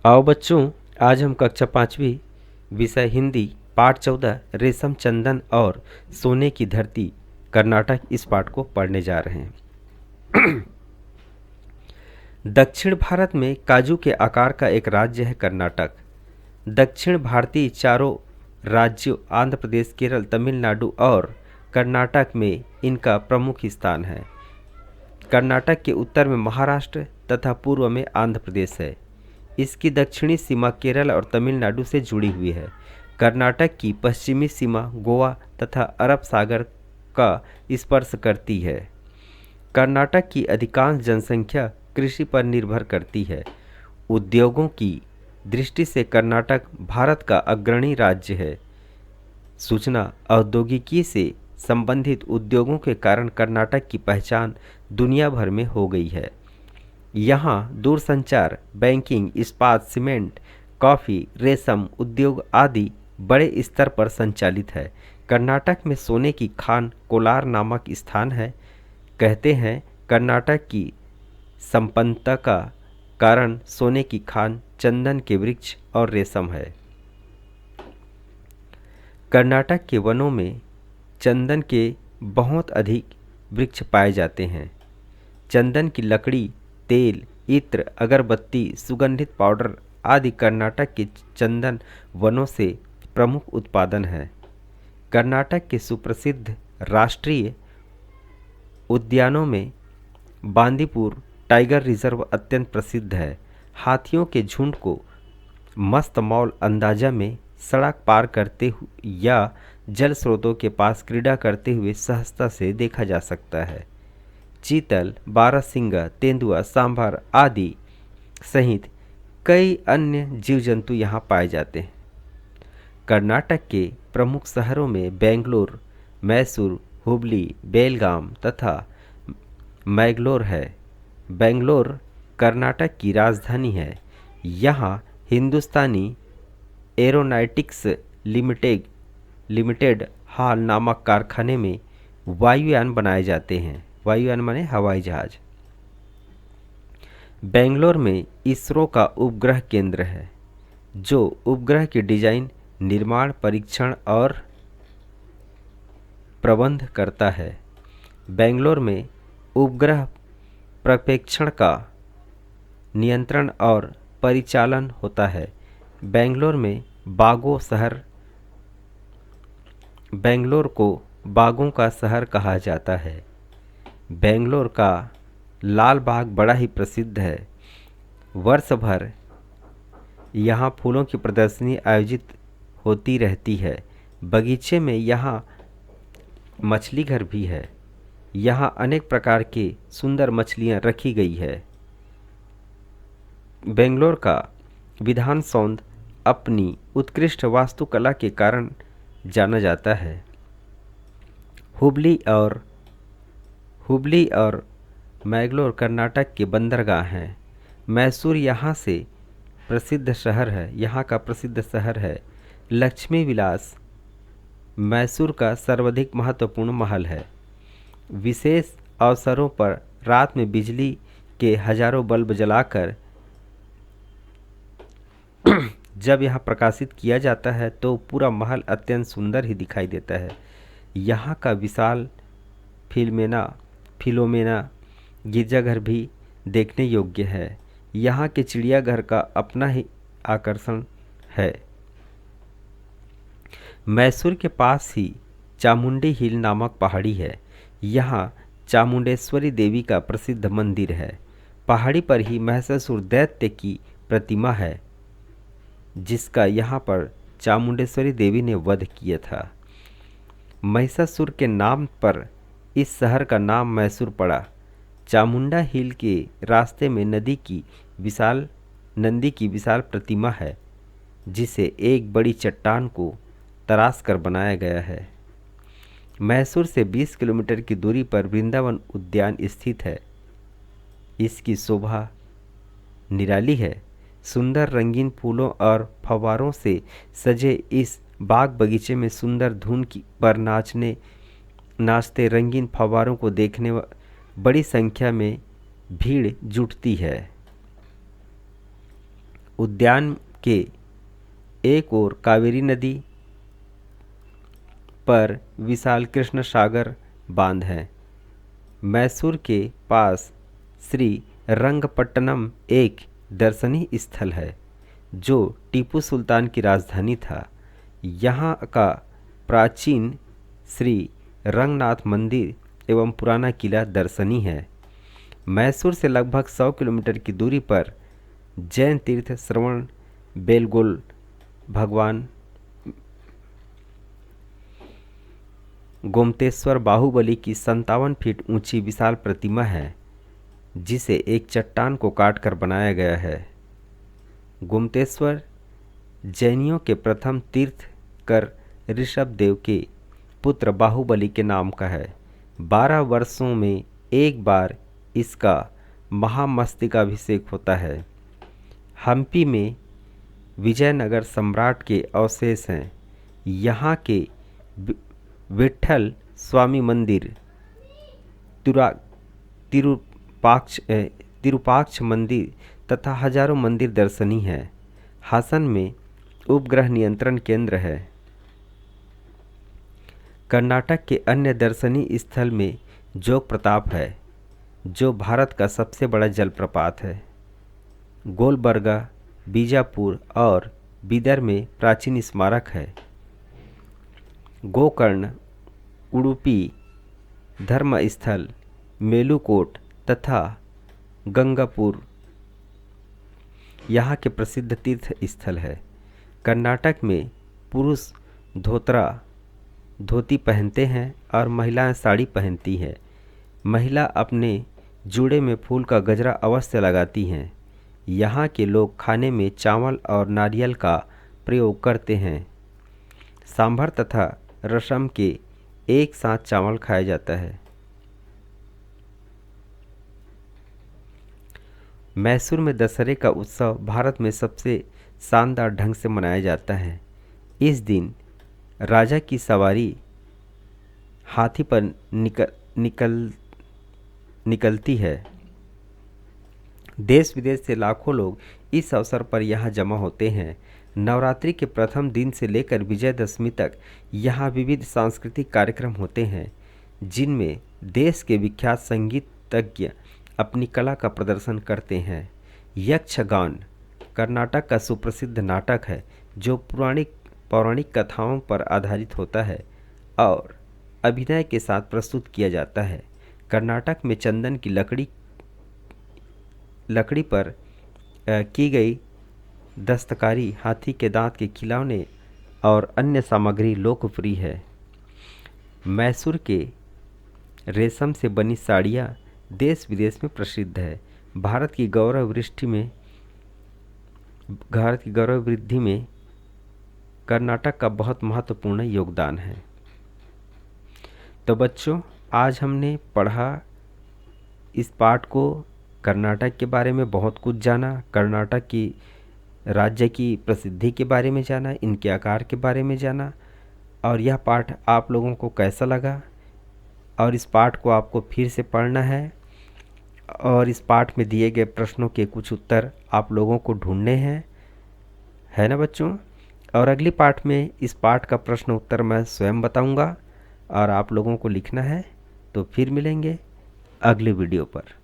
आओ बच्चों, आज हम कक्षा 5वीं विषय हिंदी पाठ 14 रेशम चंदन और सोने की धरती कर्नाटक इस पाठ को पढ़ने जा रहे हैं। दक्षिण भारत में काजू के आकार का एक राज्य है कर्नाटक। दक्षिण भारतीय चारों राज्यों आंध्र प्रदेश, केरल, तमिलनाडु और कर्नाटक में इनका प्रमुख स्थान है। कर्नाटक के उत्तर में महाराष्ट्र तथा पूर्व में आंध्र प्रदेश है। इसकी दक्षिणी सीमा केरल और तमिलनाडु से जुड़ी हुई है। कर्नाटक की पश्चिमी सीमा गोवा तथा अरब सागर का स्पर्श करती है। कर्नाटक की अधिकांश जनसंख्या कृषि पर निर्भर करती है। उद्योगों की दृष्टि से कर्नाटक भारत का अग्रणी राज्य है। सूचना औद्योगिकी से संबंधित उद्योगों के कारण कर्नाटक की पहचान दुनिया भर में हो गई है। यहाँ दूरसंचार, बैंकिंग, इस्पात, सीमेंट, कॉफ़ी, रेशम उद्योग आदि बड़े स्तर पर संचालित है। कर्नाटक में सोने की खान कोलार नामक स्थान है। कहते हैं कर्नाटक की संपन्नता का कारण सोने की खान, चंदन के वृक्ष और रेशम है। कर्नाटक के वनों में चंदन के बहुत अधिक वृक्ष पाए जाते हैं। चंदन की लकड़ी, तेल, इत्र, अगरबत्ती, सुगंधित पाउडर आदि कर्नाटक के चंदन वनों से प्रमुख उत्पादन है। कर्नाटक के सुप्रसिद्ध राष्ट्रीय उद्यानों में बांदीपुर टाइगर रिजर्व अत्यंत प्रसिद्ध है। हाथियों के झुंड को मस्त मौल अंदाजा में सड़क पार करते हुए या जल स्रोतों के पास क्रीड़ा करते हुए सहजता से देखा जा सकता है। चीतल, बारहसिंगा, तेंदुआ, सांभर आदि सहित कई अन्य जीव जंतु यहाँ पाए जाते हैं। कर्नाटक के प्रमुख शहरों में बेंगलुरु, मैसूर, हुबली, बेलगाम तथा मैंगलोर है। बेंगलोर कर्नाटक की राजधानी है। यहाँ हिंदुस्तानी एरोनॉटिक्स लिमिटेड हाल नामक कारखाने में वायुयान बनाए जाते हैं। वायुयान माने हवाई जहाज। बेंगलोर में इसरो का उपग्रह केंद्र है, जो उपग्रह के डिजाइन, निर्माण, परीक्षण और प्रबंध करता है। बेंगलोर में उपग्रह प्रक्षेपण का नियंत्रण और परिचालन होता है। बेंगलोर को बागों का शहर कहा जाता है। बेंगलोर का लाल बाग बड़ा ही प्रसिद्ध है। वर्ष भर यहाँ फूलों की प्रदर्शनी आयोजित होती रहती है। बगीचे में यहाँ मछली घर भी है। यहाँ अनेक प्रकार के सुंदर मछलियाँ रखी गई है। बेंगलोर का विधान सौंदर्य अपनी उत्कृष्ट वास्तुकला के कारण जाना जाता है। हुबली और मैंगलोर कर्नाटक के बंदरगाह हैं। मैसूर यहाँ का प्रसिद्ध शहर है। लक्ष्मी विलास मैसूर का सर्वाधिक महत्वपूर्ण महल है। विशेष अवसरों पर रात में बिजली के हजारों बल्ब जलाकर जब यह प्रकाशित किया जाता है तो पूरा महल अत्यंत सुंदर ही दिखाई देता है। यहाँ का विशाल फिलोमेना गिरजाघर भी देखने योग्य है। यहाँ के चिड़ियाघर का अपना ही आकर्षण है। मैसूर के पास ही चामुंडी हिल नामक पहाड़ी है। यहाँ चामुंडेश्वरी देवी का प्रसिद्ध मंदिर है। पहाड़ी पर ही महिषासुर दैत्य की प्रतिमा है, जिसका यहाँ पर चामुंडेश्वरी देवी ने वध किया था। महिषासुर के नाम पर इस शहर का नाम मैसूर पड़ा। चामुंडा हिल के रास्ते में नंदी की विशाल प्रतिमा है, जिसे एक बड़ी चट्टान को तराश कर बनाया गया है। मैसूर से 20 किलोमीटर की दूरी पर वृंदावन उद्यान स्थित है। इसकी शोभा निराली है। सुंदर रंगीन फूलों और फव्वारों से सजे इस बाग बगीचे में सुंदर धुन पर नाचते रंगीन फव्वारों को देखने बड़ी संख्या में भीड़ जुटती है। उद्यान के एक ओर कावेरी नदी पर विशाल कृष्ण सागर बांध है। मैसूर के पास श्री रंगपट्टनम एक दर्शनीय स्थल है जो टीपू सुल्तान की राजधानी था। यहाँ का प्राचीन श्री रंगनाथ मंदिर एवं पुराना किला दर्शनीय है। मैसूर से लगभग 100 किलोमीटर की दूरी पर जैन तीर्थ श्रवण बेलगोल भगवान गोमतेश्वर बाहुबली की 57 फीट ऊंची विशाल प्रतिमा है जिसे एक चट्टान को काटकर बनाया गया है। गोमतेश्वर जैनियों के प्रथम तीर्थकर ऋषभ देव के पुत्र बाहुबली के नाम का है। 12 वर्षों में एक बार इसका महामस्तकाभिषेक होता है। हम्पी में विजयनगर सम्राट के अवशेष हैं। यहाँ के विट्ठल स्वामी मंदिर, तिरुपाक्ष मंदिर तथा हजारों मंदिर दर्शनीय हैं। हासन में उपग्रह नियंत्रण केंद्र है। कर्नाटक के अन्य दर्शनीय स्थल में जोग प्रताप है जो भारत का सबसे बड़ा जलप्रपात है। गोलबर्गा, बीजापुर और बीदर में प्राचीन स्मारक है। गोकर्ण, उडुपी, धर्मस्थल, मेलुकोट तथा गंगापुर यहाँ के प्रसिद्ध तीर्थ स्थल है। कर्नाटक में पुरुष धोती पहनते हैं और महिलाएं साड़ी पहनती हैं। महिला अपने जूड़े में फूल का गजरा अवश्य लगाती हैं। यहाँ के लोग खाने में चावल और नारियल का प्रयोग करते हैं। सांभर तथा रसम के एक साथ चावल खाया जाता है। मैसूर में दशहरे का उत्सव भारत में सबसे शानदार ढंग से मनाया जाता है। इस दिन राजा की सवारी हाथी पर निकलती है। देश विदेश से लाखों लोग इस अवसर पर यहाँ जमा होते हैं। नवरात्रि के प्रथम दिन से लेकर विजयदशमी तक यहाँ विविध सांस्कृतिक कार्यक्रम होते हैं जिनमें देश के विख्यात संगीतज्ञ अपनी कला का प्रदर्शन करते हैं। यक्षगान कर्नाटक का सुप्रसिद्ध नाटक है जो पौराणिक कथाओं पर आधारित होता है और अभिनय के साथ प्रस्तुत किया जाता है। कर्नाटक में चंदन की लकड़ी पर की गई दस्तकारी, हाथी के दांत के खिलौने और अन्य सामग्री लोकप्रिय है। मैसूर के रेशम से बनी साड़ियाँ देश विदेश में प्रसिद्ध है। भारत की गौरव वृद्धि में कर्नाटक का बहुत महत्वपूर्ण योगदान है। तो बच्चों, आज हमने पढ़ा इस पाठ को, कर्नाटक के बारे में बहुत कुछ जाना, कर्नाटक की राज्य की प्रसिद्धि के बारे में जाना, इनके आकार के बारे में जाना। और यह पाठ आप लोगों को कैसा लगा, और इस पाठ को आपको फिर से पढ़ना है और इस पाठ में दिए गए प्रश्नों के कुछ उत्तर आप लोगों को ढूंढने हैं, है ना बच्चों। और अगली पाठ में इस पाठ का प्रश्न उत्तर मैं स्वयं बताऊंगा और आप लोगों को लिखना है। तो फिर मिलेंगे अगले वीडियो पर।